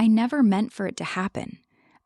I never meant for it to happen.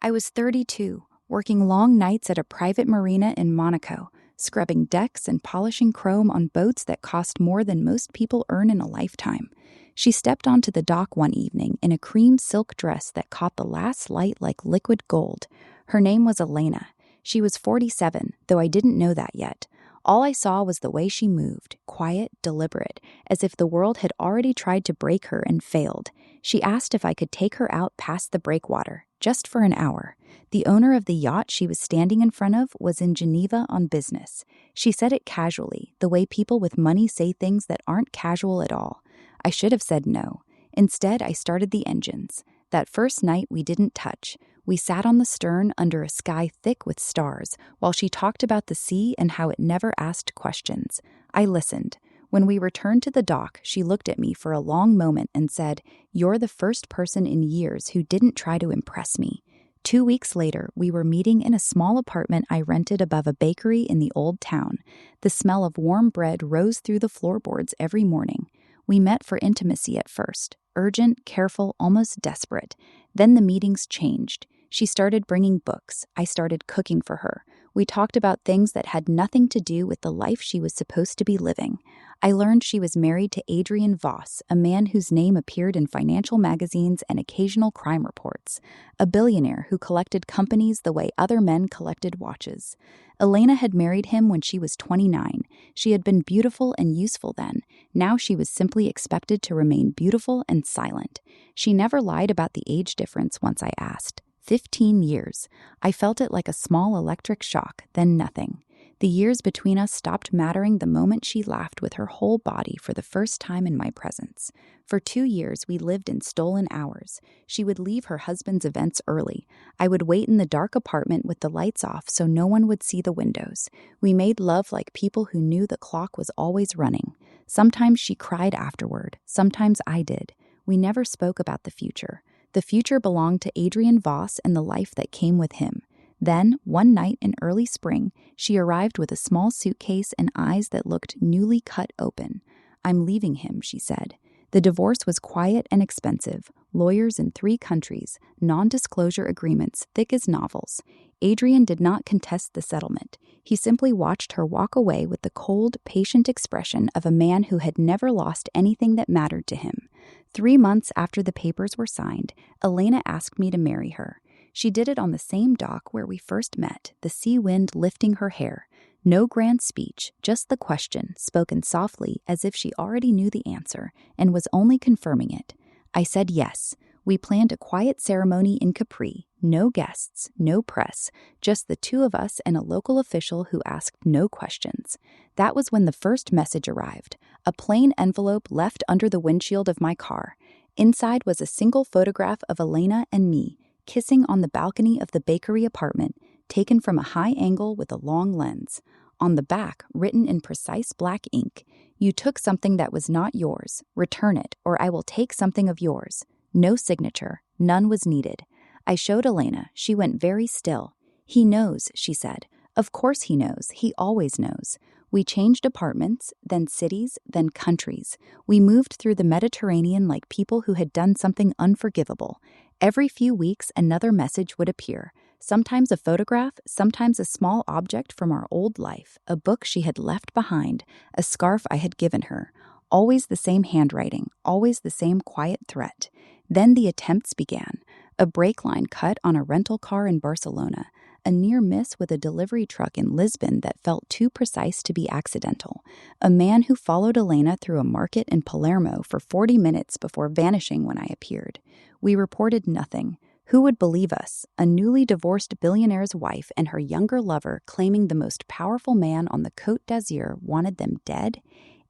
I was 32, working long nights at a private marina in Monaco, scrubbing decks and polishing chrome on boats that cost more than most people earn in a lifetime. She stepped onto the dock one evening in a cream silk dress that caught the last light like liquid gold. Her name was Elena. She was 47, though I didn't know that yet. All I saw was the way she moved, quiet, deliberate, as if the world had already tried to break her and failed. She asked if I could take her out past the breakwater, just for an hour. The owner of the yacht she was standing in front of was in Geneva on business. She said it casually, the way people with money say things that aren't casual at all. I should have said no. Instead, I started the engines. That first night, we didn't touch. We sat on the stern under a sky thick with stars while she talked about the sea and how it never asked questions. I listened. When we returned to the dock, she looked at me for a long moment and said, "You're the first person in years who didn't try to impress me." 2 weeks later, we were meeting in a small apartment I rented above a bakery in the old town. The smell of warm bread rose through the floorboards every morning. We met for intimacy at first, urgent, careful, almost desperate. Then the meetings changed. She started bringing books. I started cooking for her. We talked about things that had nothing to do with the life she was supposed to be living. I learned she was married to Adrian Voss, a man whose name appeared in financial magazines and occasional crime reports, a billionaire who collected companies the way other men collected watches. Elena had married him when she was 29. She had been beautiful and useful then. Now she was simply expected to remain beautiful and silent. She never lied about the age difference once I asked. 15 years. I felt it like a small electric shock, then nothing. The years between us stopped mattering the moment she laughed with her whole body for the first time in my presence. For 2 years, we lived in stolen hours. She would leave her husband's events early. I would wait in the dark apartment with the lights off so no one would see the windows. We made love like people who knew the clock was always running. Sometimes she cried afterward. Sometimes I did. We never spoke about the future. The future belonged to Adrian Voss and the life that came with him. Then, one night in early spring, she arrived with a small suitcase and eyes that looked newly cut open. "I'm leaving him," she said. The divorce was quiet and expensive. Lawyers in 3 countries, non-disclosure agreements thick as novels. Adrian did not contest the settlement. He simply watched her walk away with the cold, patient expression of a man who had never lost anything that mattered to him. 3 months after the papers were signed, Elena asked me to marry her. She did it on the same dock where we first met, the sea wind lifting her hair. No grand speech, just the question, spoken softly as if she already knew the answer and was only confirming it. I said yes. We planned a quiet ceremony in Capri. No guests, no press, just the 2 of us and a local official who asked no questions. That was when the first message arrived, a plain envelope left under the windshield of my car. Inside was a single photograph of Elena and me, kissing on the balcony of the bakery apartment, taken from a high angle with a long lens. On the back, written in precise black ink, "You took something that was not yours. Return it, or I will take something of yours." No signature. None was needed. I showed Elena. She went very still. "He knows," she said. "Of course he knows. He always knows." We changed apartments, then cities, then countries. We moved through the Mediterranean like people who had done something unforgivable. Every few weeks, another message would appear. Sometimes a photograph, sometimes a small object from our old life, a book she had left behind, a scarf I had given her. Always the same handwriting, always the same quiet threat. Then the attempts began. A brake line cut on a rental car in Barcelona, a near miss with a delivery truck in Lisbon that felt too precise to be accidental, a man who followed Elena through a market in Palermo for 40 minutes before vanishing when I appeared. We reported nothing. Who would believe us? A newly divorced billionaire's wife and her younger lover claiming the most powerful man on the Côte d'Azur wanted them dead?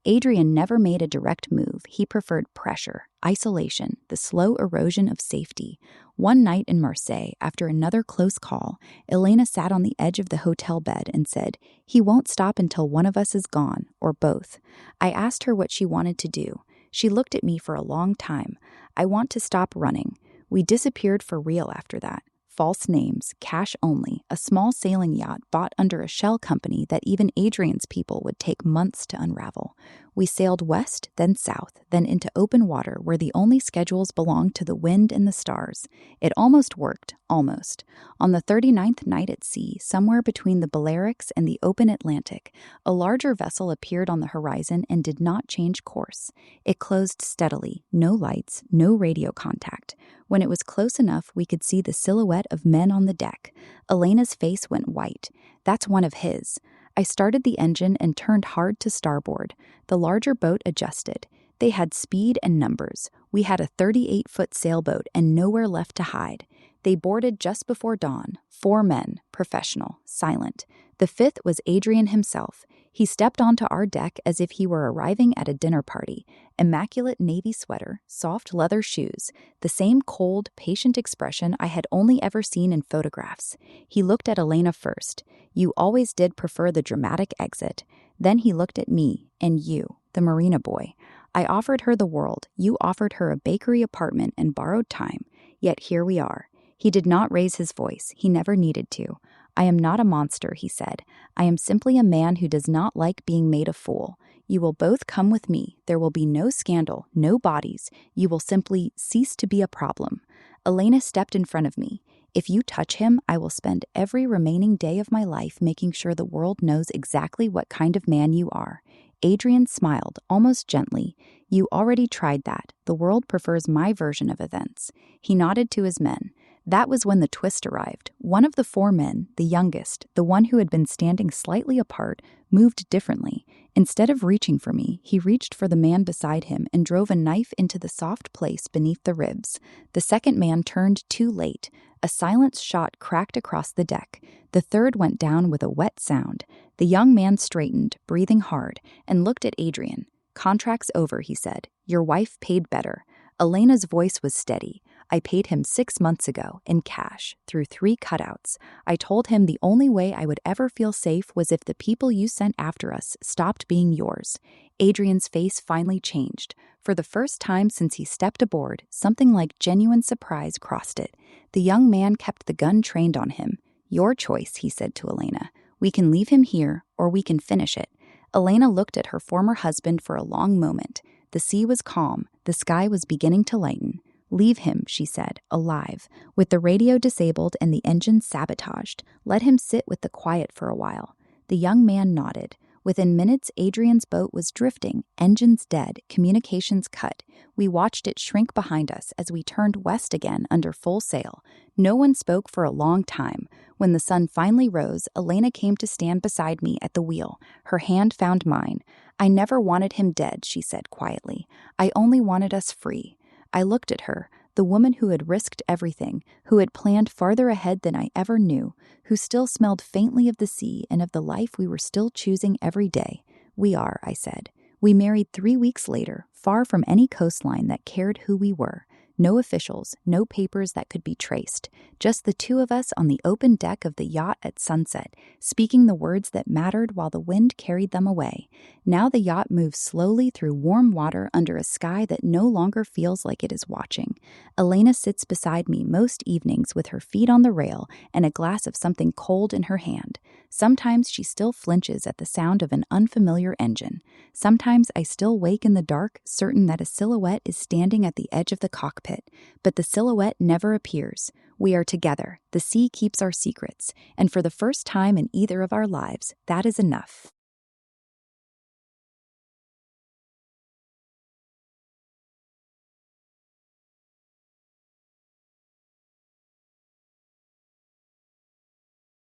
Adrian never made a direct move. He preferred pressure, isolation, the slow erosion of safety. One night in Marseille, after another close call, Elena sat on the edge of the hotel bed and said, "He won't stop until one of us is gone, or both." I asked her what she wanted to do. She looked at me for a long time. "I want to stop running." We disappeared for real after that. False names, cash only, a small sailing yacht bought under a shell company that even Adrian's people would take months to unravel. We sailed west, then south, then into open water where the only schedules belonged to the wind and the stars. It almost worked, almost. On the 39th night at sea, somewhere between the Balearics and the open Atlantic, a larger vessel appeared on the horizon and did not change course. It closed steadily, no lights, no radio contact. When it was close enough, we could see the silhouette of men on the deck. Elena's face went white. That's one of his. I started the engine and turned hard to starboard. The larger boat adjusted. They had speed and numbers. We had a 38-foot sailboat and nowhere left to hide. They boarded just before dawn. 4 men, professional, silent. The 5th was Adrian himself. He stepped onto our deck as if he were arriving at a dinner party. Immaculate navy sweater, soft leather shoes, the same cold, patient expression I had only ever seen in photographs. He looked at Elena first. You always did prefer the dramatic exit. Then he looked at me, and you, the marina boy. I offered her the world. You offered her a bakery apartment and borrowed time. Yet here we are. He did not raise his voice. He never needed to. I am not a monster, he said. I am simply a man who does not like being made a fool. You will both come with me. There will be no scandal, no bodies. You will simply cease to be a problem. Elena stepped in front of me. If you touch him, I will spend every remaining day of my life making sure the world knows exactly what kind of man you are. Adrian smiled, almost gently. You already tried that. The world prefers my version of events. He nodded to his men. That was when the twist arrived. One of the 4 men, the youngest, the one who had been standing slightly apart, moved differently. Instead of reaching for me, he reached for the man beside him and drove a knife into the soft place beneath the ribs. The second man turned too late. A silenced shot cracked across the deck. The third went down with a wet sound. The young man straightened, breathing hard, and looked at Adrian. Contract's over, he said. Your wife paid better. Elena's voice was steady. I paid him 6 months ago, in cash, through 3 cutouts. I told him the only way I would ever feel safe was if the people you sent after us stopped being yours. Adrian's face finally changed. For the first time since he stepped aboard, something like genuine surprise crossed it. The young man kept the gun trained on him. Your choice, he said to Elena. We can leave him here, or we can finish it. Elena looked at her former husband for a long moment. The sea was calm. The sky was beginning to lighten. Leave him, she said, alive, with the radio disabled and the engine sabotaged. Let him sit with the quiet for a while. The young man nodded. Within minutes, Adrian's boat was drifting, engines dead, communications cut. We watched it shrink behind us as we turned west again under full sail. No one spoke for a long time. When the sun finally rose, Elena came to stand beside me at the wheel. Her hand found mine. I never wanted him dead, she said quietly. I only wanted us free. I looked at her, the woman who had risked everything, who had planned farther ahead than I ever knew, who still smelled faintly of the sea and of the life we were still choosing every day. We are, I said. We married 3 weeks later, far from any coastline that cared who we were. No officials, no papers that could be traced. Just the 2 of us on the open deck of the yacht at sunset, speaking the words that mattered while the wind carried them away. Now the yacht moves slowly through warm water under a sky that no longer feels like it is watching. Elena sits beside me most evenings with her feet on the rail and a glass of something cold in her hand. Sometimes she still flinches at the sound of an unfamiliar engine. Sometimes I still wake in the dark, certain that a silhouette is standing at the edge of the cockpit. But the silhouette never appears. We are together. The sea keeps our secrets. And for the first time in either of our lives, that is enough.